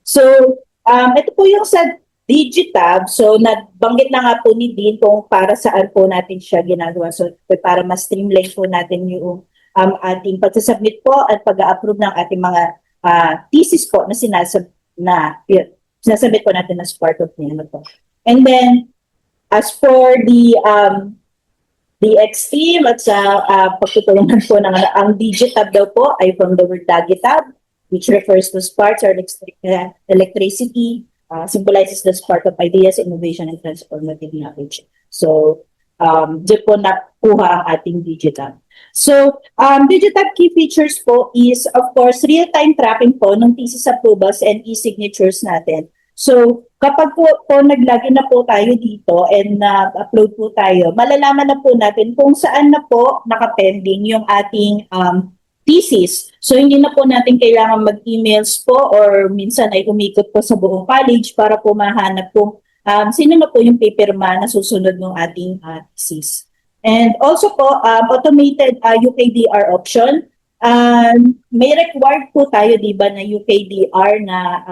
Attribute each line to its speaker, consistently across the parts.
Speaker 1: So, ito po yung sa Digitab. So, nabanggit na nga po ni Dean kung para saan po natin siya ginagawa. So, para mas streamline po natin yung ating pagsasubmit po at pag-approve ng ating mga thesis po na sinasabit po natin as part of niya. And then, as for the extreme at sa pagtutulungan po ng ang Digitab daw po ay from the word Dagitab, which refers to sparks or electricity, symbolizes the spark of ideas, innovation, and transformative knowledge. So, dyan po nakuha ang ating Digitab. So, Digitab key features po is, of course, real-time tracking po ng thesis approvals and e-signatures natin. So, kapag po naglagin na po tayo dito and upload po tayo, malalaman na po natin kung saan na po nakapending yung ating thesis. So, hindi na po natin kailangan mag-emails po or minsan ay umikot po sa buong college para po mahanap kung sino na po yung pipirma na susunod ng ating thesis. And also po, automated UKDR option. May required po tayo, di ba, na UKDR na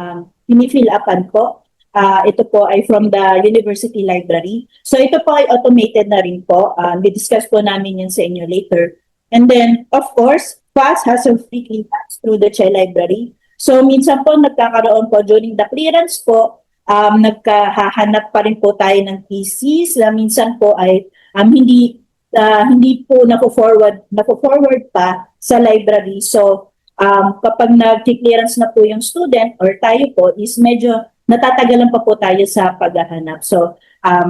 Speaker 1: pinifill upan po. Ito po ay from the University Library. So ito po ay automated na rin po. We-discuss po namin yun sa inyo later. And then, of course, fast hassle-free clearance through the CHE Library. So minsan po nagkakaroon po during the clearance po, nagkahahanap pa rin po tayo ng thesis na minsan po ay hindi po nako-forward pa sa library. So kapag nag-clearance na po yung student or tayo po is medyo natatagalan pa po tayo sa paghahanap. So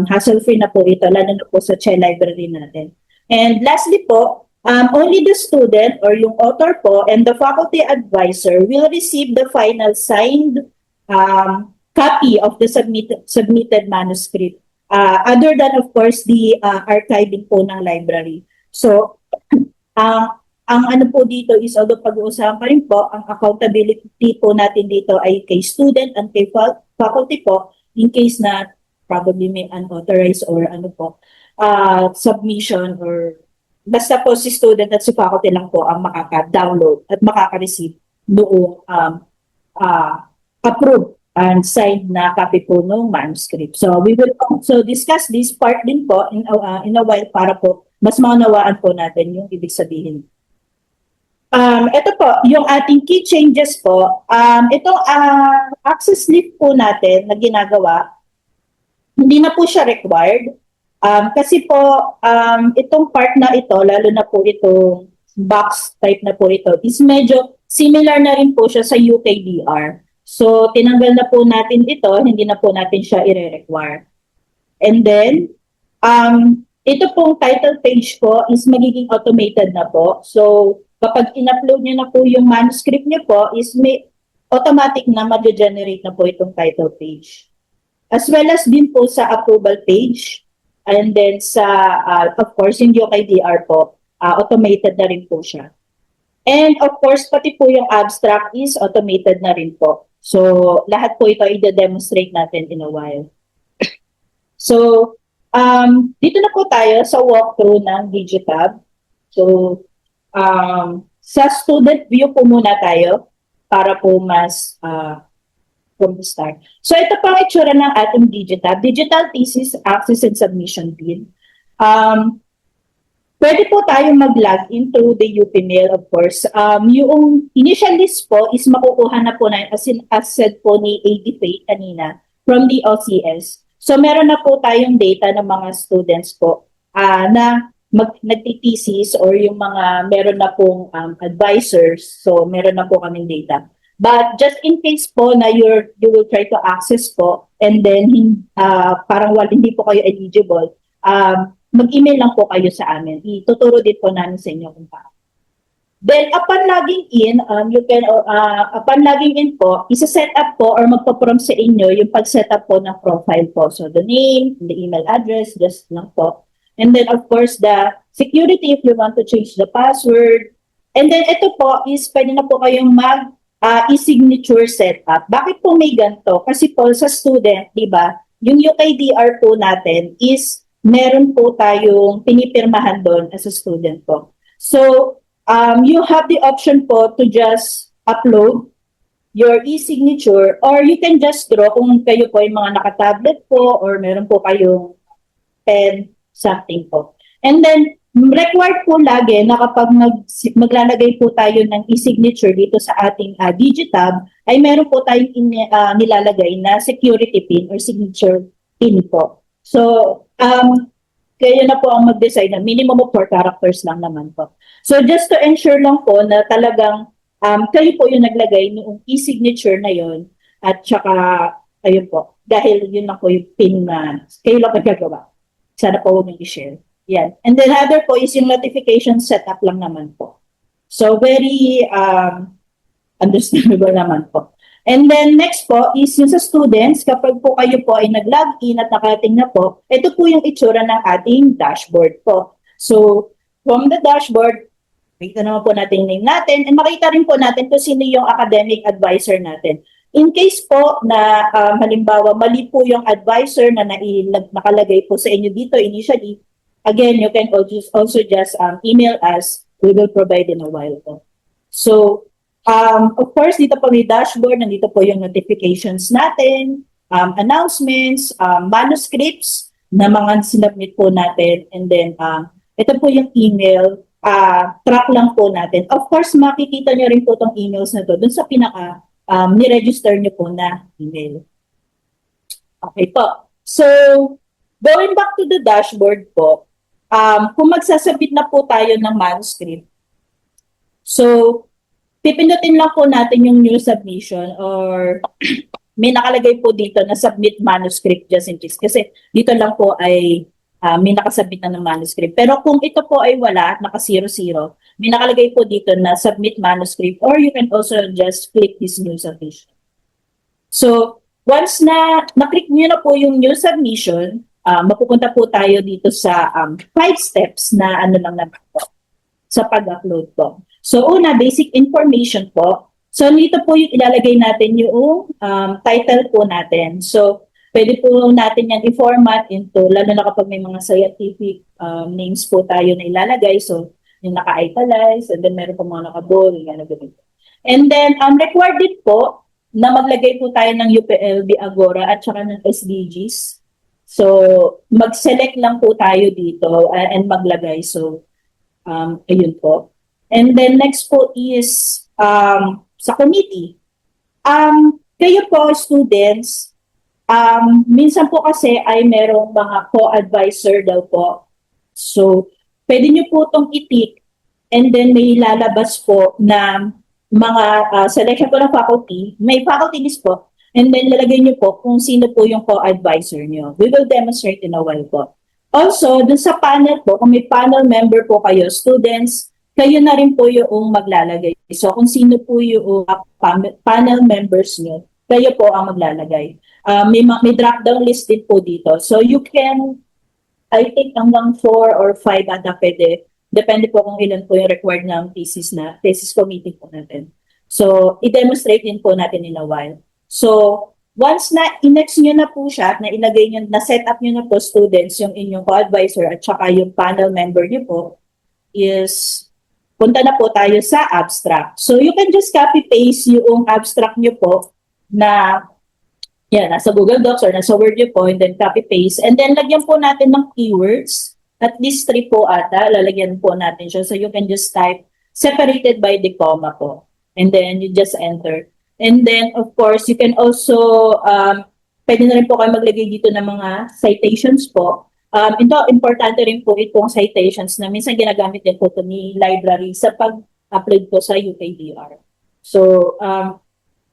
Speaker 1: hassle-free na po ito, lalo na po sa CHE Library natin. And lastly po, only the student or yung author po and the faculty advisor will receive the final signed copy of the submitted manuscript. Other than, of course, the archiving po ng library. So, ang ano po dito is, although pag-uusapan pa rin po, ang accountability po natin dito ay kay student and kay faculty po in case na probably may unauthorized or ano po, submission or basta po si student at si faculty lang po ang makaka-download at makaka-receive noong approved and signed na copy po ng manuscript. So we will also discuss this part din po in a while para po mas maunawaan po natin yung ibig sabihin. Ito po, yung ating key changes po, itong access list po natin na ginagawa, hindi na po siya required. Kasi po, itong part na ito, lalo na po itong box type na po ito, is medyo similar na rin po siya sa UKDR. So, tinanggal na po natin ito, hindi na po natin siya i-require. And then, ito pong title page po is magiging automated na po. So, kapag in-upload nyo na po yung manuscript nyo po, is may automatic na mag-generate na po itong title page. As well as din po sa approval page. And then sa, of course, yung UKDR po, automated na rin po siya. And of course, pati po yung abstract is automated na rin po. So, lahat po ito i-demonstrate natin in a while. So, dito na po tayo sa walkthrough ng Digitab. So, sa student view po muna tayo para po mas from the start. So ito pang itsura ng ating Digitab, Digital Thesis Access and Submission Bid. Pwede po tayo mag-log in through the UP Mail, of course. Yung initial list po is makukuha na po na as said po ni AD Faye kanina from the OCS. So meron na po tayong data ng mga students po na nagtitesis or yung mga meron na pong advisors. So meron na po kaming data. But just in case po na you will try to access po and then parang hindi po kayo eligible, mag-email lang po kayo sa amin. Ituturo din po namin sa inyo kung paano. Then upon logging in, upon logging in po, isa-set up po or magpo-prompt sa inyo yung pag-set up po ng profile po. So the name, the email address, just lang po. And then of course the security if you want to change the password. And then ito po is pwede na po kayong e-signature setup. Bakit po may ganito? Kasi po sa student, di ba, yung UKDR po natin is meron po tayong pinipirmahan doon as a student po. So, you have the option po to just upload your e-signature, or you can just draw kung kayo po ay mga naka-tablet po or meron po kayong pen, something po. And then, required po lagi na kapag maglalagay po tayo ng e-signature dito sa ating Digitab, ay meron po tayong nilalagay na security pin or signature pin po. So, kayo na po ang mag-decide na minimum of 4 characters lang naman po. So, just to ensure lang po na talagang kayo po yung naglagay ng e-signature na yon at saka, ayun po, dahil yun lang po yung pin na kayo lang magagawa. Sana po huwag yung i-share. Yan. And then other po is yung notification setup lang naman po. So, very understandable naman po. And then next po is yung sa students, kapag po kayo po ay nag-login at nakating na po, ito po yung itsura ng ating dashboard po. So, from the dashboard, makita naman po natin yung name natin, and makita rin po natin kung sino yung academic advisor natin. In case po na halimbawa mali po yung advisor na nakalagay po sa inyo dito initially, again, you can also just email us. We will provide in a while po. So, of course, dito po may dashboard, nandito po yung notifications natin, announcements, manuscripts na mga sinubmit po natin, and then ito po yung email, track lang po natin. Of course, makikita nyo rin po itong emails na to dun sa pinaka ni-register nyo po na email. Okay po. So, going back to the dashboard po, kung magsasabit na po tayo ng manuscript, so, pipindutin lang po natin yung new submission or may nakalagay po dito na submit manuscript just in case. Kasi dito lang po ay may nakasubmit na ng manuscript. Pero kung ito po ay wala, naka 00, may nakalagay po dito na submit manuscript or you can also just click this new submission. So, once na na-click nyo na po yung new submission, mapupunta po tayo dito sa 5 steps na ano lang naman po sa pag-upload po. So, una, basic information po. So, dito po yung ilalagay natin yung title po natin. So, pwede po natin yan i-format into, lalo na kapag may mga scientific names po tayo na ilalagay. So, yung naka-italize, and then meron po mga naka-bold, yung ano ganito. And then, required din po na maglagay po tayo ng UPLB Agora at saka ng SDGs. So, mag-select lang po tayo dito and maglagay. So, ayun po. And then next po is sa committee. Kayo po, students, minsan po kasi ay merong mga co-advisor daw po. So, pwede nyo po itong itik and then may lalabas po na mga selection po ng faculty. May faculty list po. And then lalagay nyo po kung sino po yung co-advisor nyo. We will demonstrate in a while po. Also, dun sa panel po, kung may panel member po kayo, students, kayo na rin po yung maglalagay. So, kung sino po yung panel members nyo, kayo po ang maglalagay. May drop-down list din po dito. So, you can, I think, hanggang 4 or 5 ata pwede. Depende po kung ilan po yung required ng thesis committee po natin. So, i-demonstrate din po natin in a while. So, once na i-next nyo na po siya, na ilagay nyo, na set up nyo na po students, yung inyong co-advisor at saka yung panel member nyo po, is punta na po tayo sa abstract. So, you can just copy-paste yung abstract nyo po na yan, nasa Google Docs or nasa Word nyo po, and then copy-paste. And then, lagyan po natin ng keywords. At least 3 po ata, lalagyan po natin siya. So, you can just type separated by the comma po. And then, you just enter. And then, of course, you can also, pwede na rin po kayo maglagay dito ng mga citations po. Ito, importante rin po itong citations na minsan ginagamit din po ito ni library sa pag-upload po sa UKDR. So,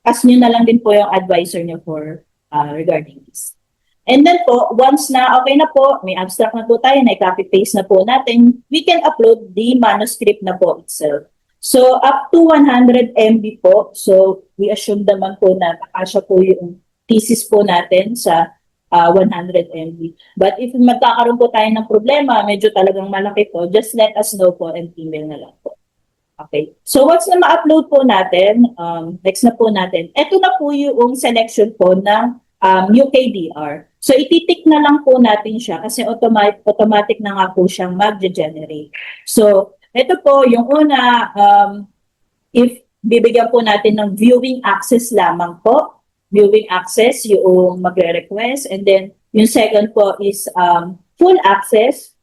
Speaker 1: ask nyo na lang din po yung advisor nyo for regarding this. And then po, once na okay na po, may abstract na po tayo, na i-copy-paste na po natin, we can upload the manuscript na po itself. So, up to 100 MB po. So, we assume naman po na kasya po yung thesis po natin sa 100 MB. But if magkakaroon po tayo ng problema, medyo talagang malaki po, just let us know po and email na lang po. Okay. So, once na ma-upload po natin, next na po natin, ito na po yung selection po ng UKDR. So, ititik na lang po natin siya kasi automatic na nga po siyang mag-generate. So, ito po, yung una, if bibigyan po natin ng viewing access lamang po. Viewing access, yung magre-request. And then, yung second po is full access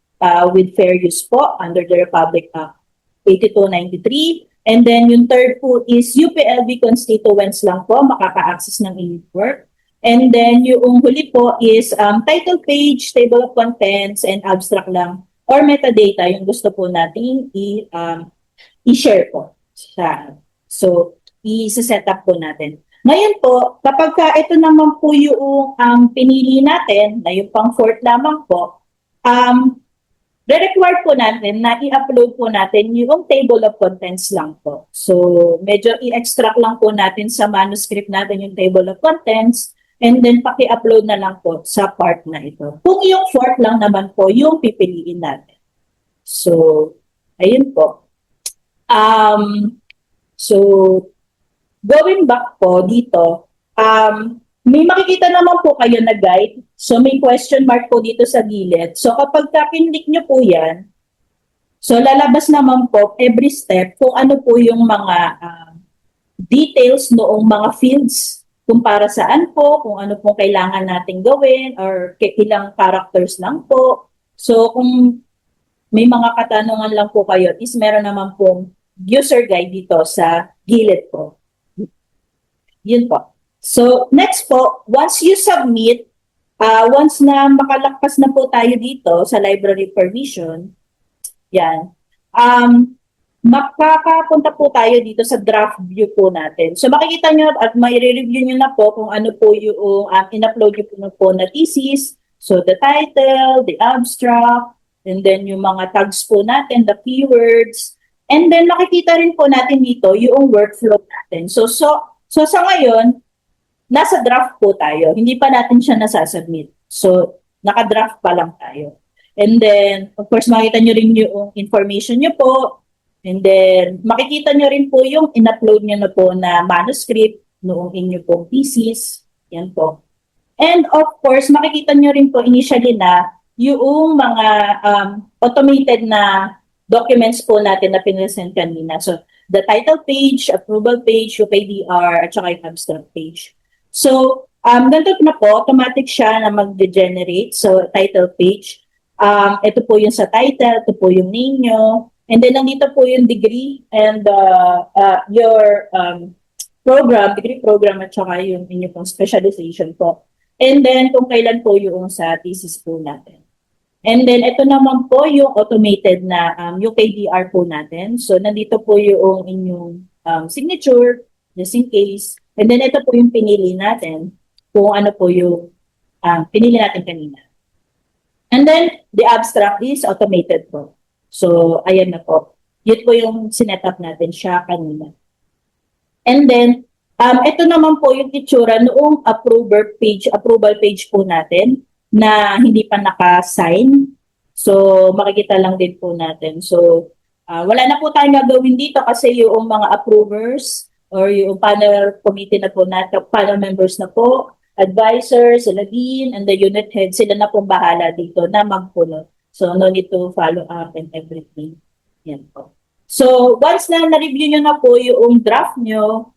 Speaker 1: with fair use po under the Republic Act 8293. And then, yung third po is UPLB constituents lang po makaka-access ng inyong work. And then, yung huli po is title page, table of contents, and abstract lang or metadata yung gusto po natin i-share po. So, i-set up po natin. Ngayon po, kapag ito naman po yung pinili natin, na yung pang fourth lamang po, re-require po natin na i-upload po natin yung table of contents lang po. So, medyo i-extract lang po natin sa manuscript natin yung table of contents and then paki-upload na lang po sa part na ito. Kung yung fourth lang naman po yung pipiliin natin. So, ayun po. So, going back po dito, may makikita naman po kayo na guide. So, may question mark po dito sa gilid. So, kapag kinlik nyo po yan, so lalabas naman po every step kung ano po yung mga details noong mga fields, kung para saan po, kung ano pong kailangan natin gawin, or ilang characters lang po. So, kung may mga katanungan lang po kayo, is meron naman pong user guide dito sa gilid po. Yun po. So, next po, once you submit, once na makalagpas na po tayo dito sa library permission, yan, makakapunta po tayo dito sa draft view po natin. So, makikita nyo at may re-review nyo na po kung ano po yung in-upload nyo po na thesis. So, the title, the abstract, and then yung mga tags po natin, the keywords, and then makikita rin po natin dito yung workflow natin. So sa ngayon, nasa draft po tayo. Hindi pa natin siya nasasubmit. So, naka-draft pa lang tayo. And then, of course, makikita nyo rin yung information nyo po. And then, makikita nyo rin po yung in-upload nyo na po na manuscript noong inyo pong thesis. Yan po. And of course, makikita nyo rin po initially na yung mga automated na documents po natin na pinresent kanina. So, the title page, approval page, UPDR, at saka yung abstract page. So, ganito na po, automatic siya na mag-generate. So, title page. Ito po yung sa title, ito po yung name nyo. And then, nandito po yung degree and your program, degree program, at saka yung inyong pong specialization po. And then, kung kailan po yung sa thesis po natin. And then, ito naman po yung automated na UKDR po natin. So, nandito po yung inyong signature, just in case. And then, ito po yung pinili natin kung ano po yung pinili natin kanina. And then, the abstract is automated po. So, ayan na po. Yun po yung sinetup natin siya kanina. And then, ito naman po yung itsura noong approval page po natin na hindi pa naka-sign. So, makikita lang din po natin. So, wala na po tayong gagawin dito kasi yung mga approvers or yung panel committee na po natin, panel members na po, advisors, sila din, and the unit head, sila na pong bahala dito na magpuno. So, no need to follow up and everything. Yan po. So, once na na-review nyo na po yung draft nyo,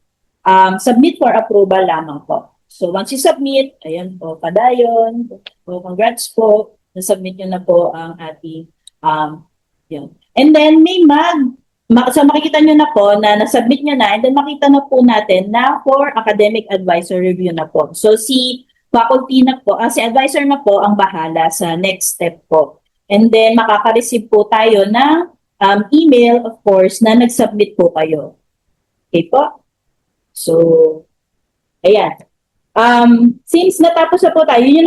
Speaker 1: submit for approval lamang po. So, once you submit, ayan po, padayon, congrats po, na-submit nyo na po ang ating, yun. And then, so makikita nyo na po na nasubmit nyo na, and then makita na po natin na for academic advisor review na po. So, si faculty na po, si advisor na po ang bahala sa next step po. And then, makaka-receive po tayo ng email, of course, na nag-submit po kayo. Okay po? So, ayan. Since natapos na po tayo, yun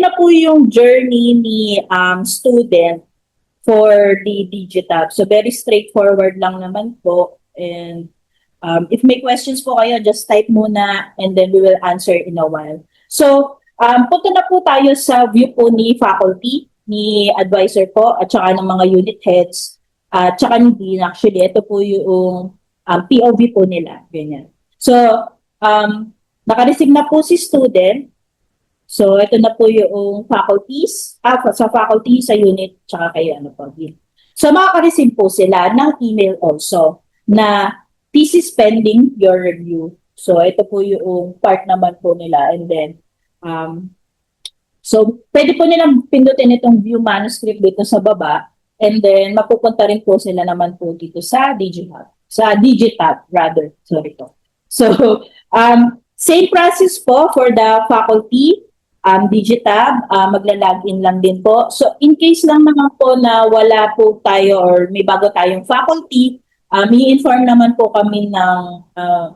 Speaker 1: na po yung journey ni student for the Digitab. So, very straightforward lang naman po. And if may questions po kayo, just type muna and then we will answer in a while. So, punta na po tayo sa view po ni faculty, ni advisor po, at saka ng mga unit heads, at saka ni Dean. Actually, ito po yung POV po nila. Ganyan. So, naka-receive na po si student. So, ito na po yung faculties, sa faculty, sa unit, tsaka kayo, So, makaka-receive po sila ng email also na thesis pending your review. So, ito po yung part naman po nila. And then, so, pwede po nilang pindutin itong view manuscript dito sa baba. And then, mapupunta rin po sila naman po dito sa Digitab. Sa Digitab, rather. Sorry po. So, same process po for the faculty. Digitab, magla-login lang din po. So, in case lang naman po na wala po tayo or may bago tayong faculty, i-inform naman po kami ng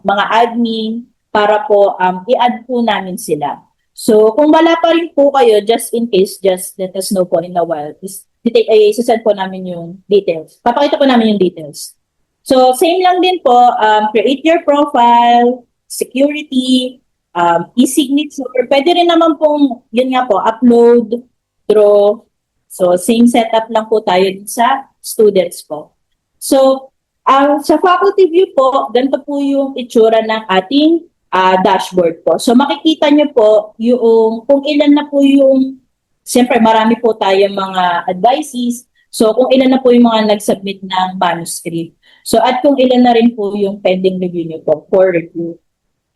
Speaker 1: mga admin para po i-add po namin sila. So, kung wala pa rin po kayo, just in case, just let us know po in a while. Isasend po namin yung details. Papakita po namin yung details. So, same lang din po, create your profile, security, e-signature. Pwede rin naman pong, yun nga po, upload, draw. So, same setup lang po tayo sa students po. So, sa faculty view po, ganito po yung itsura ng ating dashboard po. So, makikita nyo po yung, kung ilan na po yung, siyempre marami po tayong mga advices. So, kung ilan na po yung mga nag-submit ng manuscript. So, at kung ilan na rin po yung pending review nyo po for review.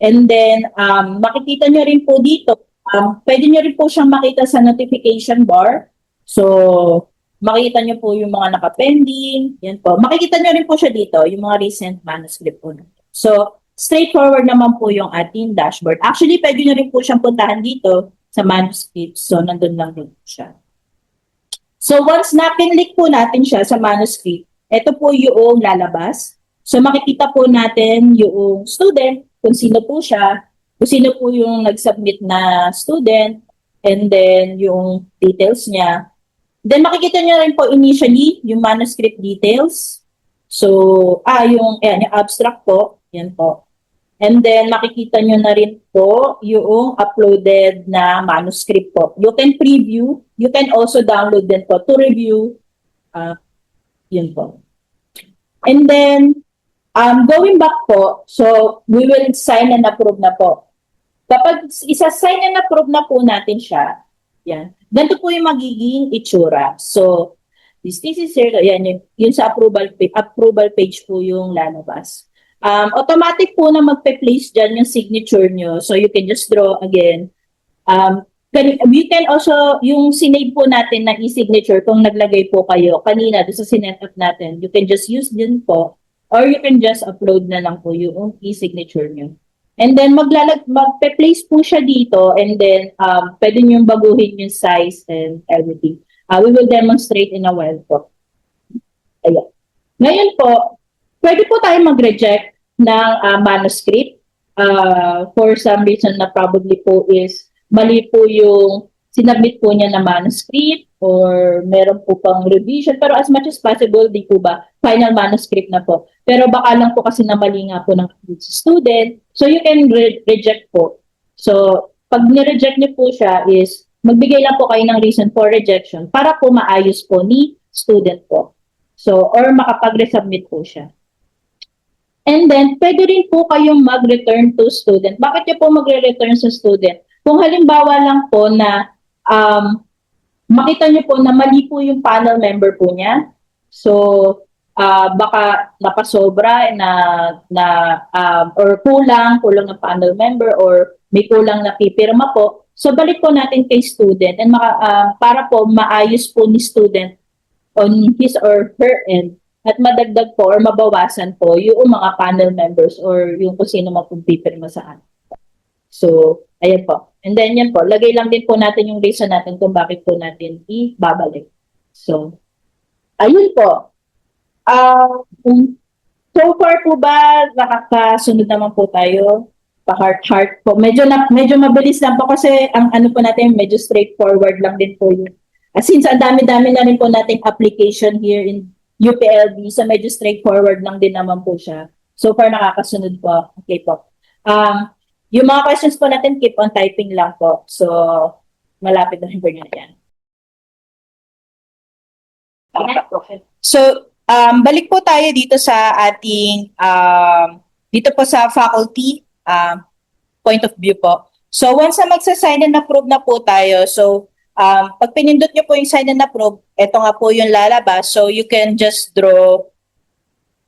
Speaker 1: And then, makikita nyo rin po dito, pwede nyo rin po siyang makita sa notification bar. So, makikita nyo po yung mga naka-pending. Yan po. Makikita nyo rin po siya dito, yung mga recent manuscript po. So, straightforward naman po yung ating dashboard. Actually, pwede nyo rin po siyang puntahan dito sa manuscript. So, nandun lang din po siya. So, once na-pinlink po natin siya sa manuscript, ito po yung lalabas. So, makikita po natin yung student, kung sino po siya, kung sino po yung nag-submit na student, and then yung details niya. Then makikita niyo rin po initially yung manuscript details. So, yung abstract po, yan po. And then makikita niyo na rin po yung uploaded na manuscript po. You can preview, you can also download din po to review. Yun po. And then, going back po, so we will sign and approve na po. Kapag isa-sign and approve na po natin siya, yan. Ganito po yung magiging itsura. So, this is here, yan, yun sa approval page po yung lalabas. Automatic po na magpe-place dyan yung signature nyo. So, you can just draw again. You can also, yung sinave po natin na e-signature, kung naglagay po kayo kanina doon sa sinet up natin, you can just use din po, or you can just upload na lang po yung e-signature nyo. And then, magpe-place po siya dito, and then, pwede nyo baguhin yung size and everything. We will demonstrate in a while po. Ayan. Ngayon po, pwede po tayo mag-reject ng manuscript for some reason na probably po is mali po yung sinabit po niya na manuscript or meron po pang revision. Pero as much as possible, di po ba, final manuscript na po. Pero baka lang po kasi na mali nga po ng student. So you can reject po. So pag ni-reject niyo po siya is magbigay lang po kayo ng reason for rejection para po maayos po ni student po. So, or makapag-resubmit po siya. And then, pwede rin po kayong mag-return to student. Bakit niyo po magre-return sa student? Kung halimbawa lang po na makita niyo po na mali po yung panel member po niya. So, baka napasobra or kulang ng panel member or may kulang na pipirma po. So, balik po natin kay student and para po maayos po ni student on his or her end at madagdag po or mabawasan po yung mga panel members or yung kung sino magpipirma saan. So, ayan po. And then yan po, lagay lang din po natin yung reason natin kung bakit po natin ibabalik. So, ayun po. So far po ba nakakasunod naman po tayo? Pa-heart po. Medyo mabilis lang po kasi ang ano po natin medyo straightforward lang din po yun. Since ang dami-dami na rin po nating application here in UPLB, so medyo straightforward lang din naman po siya. So far nakakasunod po. Okay po. Yung mga questions po natin, keep on typing lang po. So, malapit na rin po nyo na yan. So, balik po tayo dito sa ating, dito po sa faculty point of view po. So, once na magsa-sign and approve na po tayo, so, pag pinindot nyo po yung sign and approve, ito nga po yung lalabas. So, you can just draw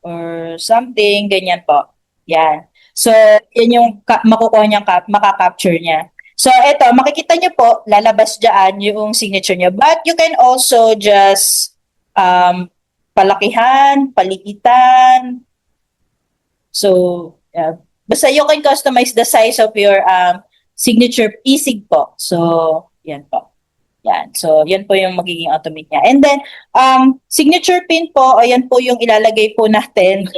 Speaker 2: or something, ganyan po. Yan. So, yan yung makukuha niyang maka-capture niya. So, eto, makikita niyo po, lalabas dyan yung signature niya. But you can also just palakihan, palikitan. So, basta you can customize the size of your signature e-sig po. So, yan po. Yan. So, yan po yung magiging automate niya. And then, signature pin po, ayan po yung ilalagay po natin.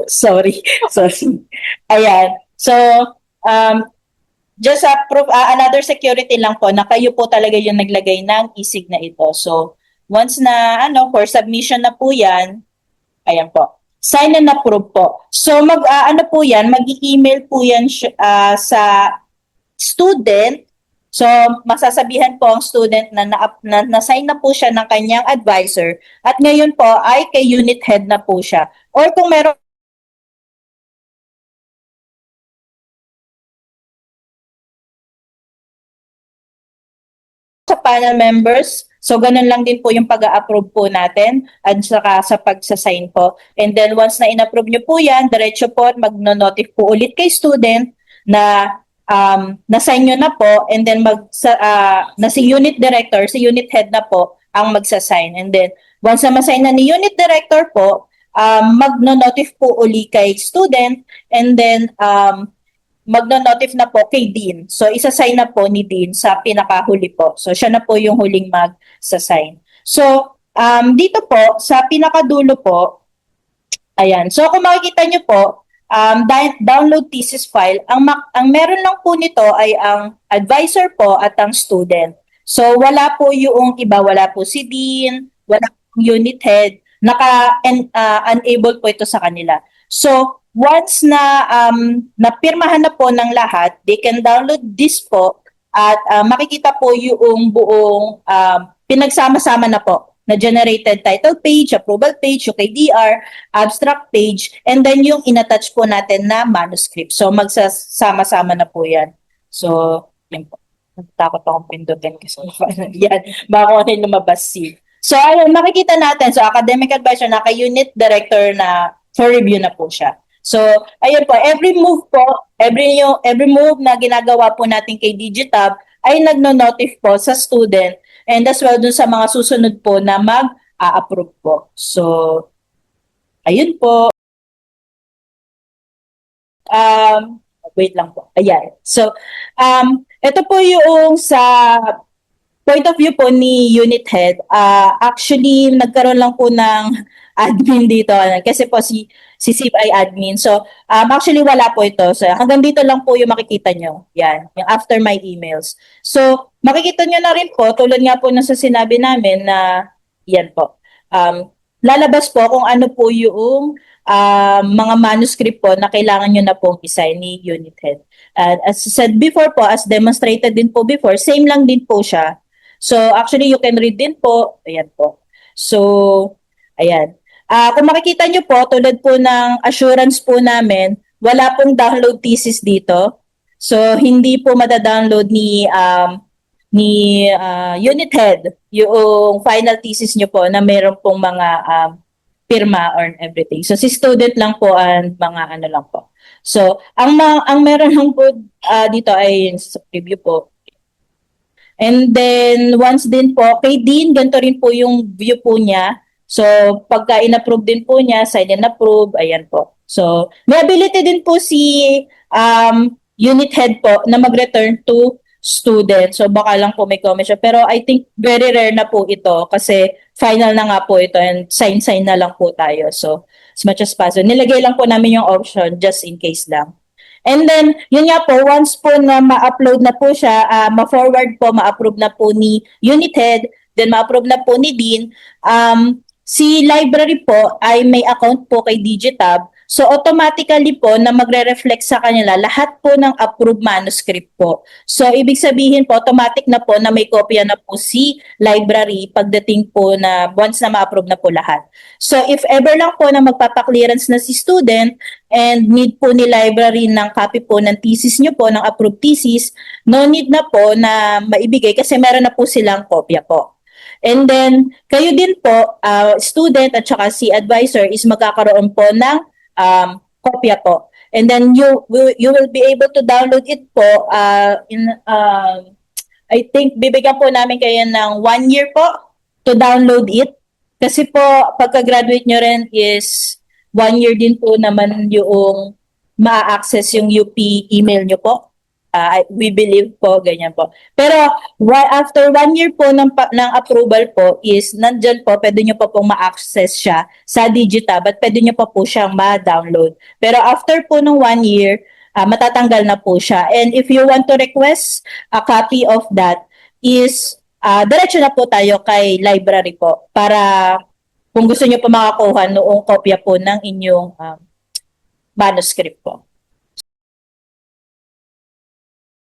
Speaker 2: Sorry. Sorry. Ayan. So, um, just another security lang po na kayo po talaga yung naglagay ng e-sig na ito. So, once na, for submission na po yan, ayan po. Sign and approve po. So, po yan, mag-email po yan sa student. So, masasabihan po ang student na na-sign na po siya ng kanyang advisor at ngayon po ay kay unit head na po siya. Or kung meron sa panel members, so ganun lang din po yung pag-a-approve po natin at saka sa pagsasign po. And then once na in-approve nyo po yan, diretso po at mag-notify po ulit kay student na na-sign nyo na po and then na si unit director, si unit head na po ang magsasign. And then once na masign na ni unit director po, mag-notify po uli kay student and then magno-notify na po kay Dean. So, isa-sign na po ni Dean sa pinakahuli po. So, siya na po yung huling mag-sa-sign. So, dito po, sa pinakadulo po, ayan. So, kung makikita nyo po, download thesis file, ang meron lang po nito ay ang advisor po at ang student. So, wala po yung iba, wala po si Dean, wala po unit head, unable po ito sa kanila. So, once na napirmahan na po ng lahat, they can download this po at makikita po yung buong pinagsama-sama na po na generated title page, approval page, UKDR, abstract page, and then yung inattach po natin na manuscript. So magsasama-sama na po yan. So, yun po. Takot akong pindutin kasi yan. Baka ano yung lumabas si. So, ayun, makikita natin. So, academic advisor, naka-unit director na for review na po siya. So, ayun po, every move po, every move na ginagawa po natin kay Digitab ay nagno-notify po sa student and as well dun sa mga susunod po na mag-a-approve po. So, ayun po. Wait lang po. Ayan. So, ito po yung sa point of view po ni unit head. Actually, nagkaroon lang po ng admin dito kasi po si SIP ay admin. So, actually wala po ito. So, hanggang dito lang po yung makikita nyo. Yan, yung after my emails. So, makikita nyo na rin po, tulad nga po nung sa sinabi namin na, yan po. Lalabas po kung ano po yung mga manuscript po na kailangan nyo na pong isign ni unit head. As said before po, as demonstrated din po before, same lang din po siya. So, actually, you can read din po. Ayan po. So, ayan. Kung makikita nyo po, tulad po ng assurance po namin, wala pong download thesis dito. So, hindi po madadownload ni unit head yung final thesis nyo po na meron pong mga pirma or everything. So, si student lang po and mga ano lang po. So, ang meron lang po dito ay sa preview po. And then, once din po, kay Dean, ganito rin po yung view po niya. So, pagka in-approve din po niya, sign and approve, ayan po. So, may ability din po si unit head po na mag-return to student. So, baka lang po may comment siya. Pero I think very rare na po ito kasi final na nga po ito and sign na lang po tayo. So, as much as possible. Nilagay lang po namin yung option just in case lang. And then, yun nga po, once po na ma-upload na po siya, ma-forward po, ma-approve na po ni unit head, then ma-approve na po ni Dean, si library po ay may account po kay Digitab. So automatically po na magre-reflect sa kanila lahat po ng approved manuscript po. So ibig sabihin po automatic na po na may kopya na po si library pagdating po na once na ma-approve na po lahat. So if ever lang po na magpapa-clearance na si student and need po ni library ng copy po ng thesis nyo po, ng approved thesis, no need na po na maibigay kasi meron na po silang kopya po. And then, kayo din po, student at saka si advisor is magkakaroon po ng kopya po. And then you will be able to download it po I think bibigyan po namin kayo ng 1 year po to download it. Kasi po, pagka-graduate nyo rin is 1 year din po naman yung ma-access yung UP email nyo po. We believe po, ganyan po. Pero after 1 year po ng approval po is nandyan po, pwede nyo pa pong ma-access siya sa Digitab at pwede nyo pa po siyang ma-download. Pero after po ng 1 year, matatanggal na po siya. And if you want to request a copy of that is diretso na po tayo kay library po para kung gusto nyo po makakuha noong kopya po ng inyong manuscript po.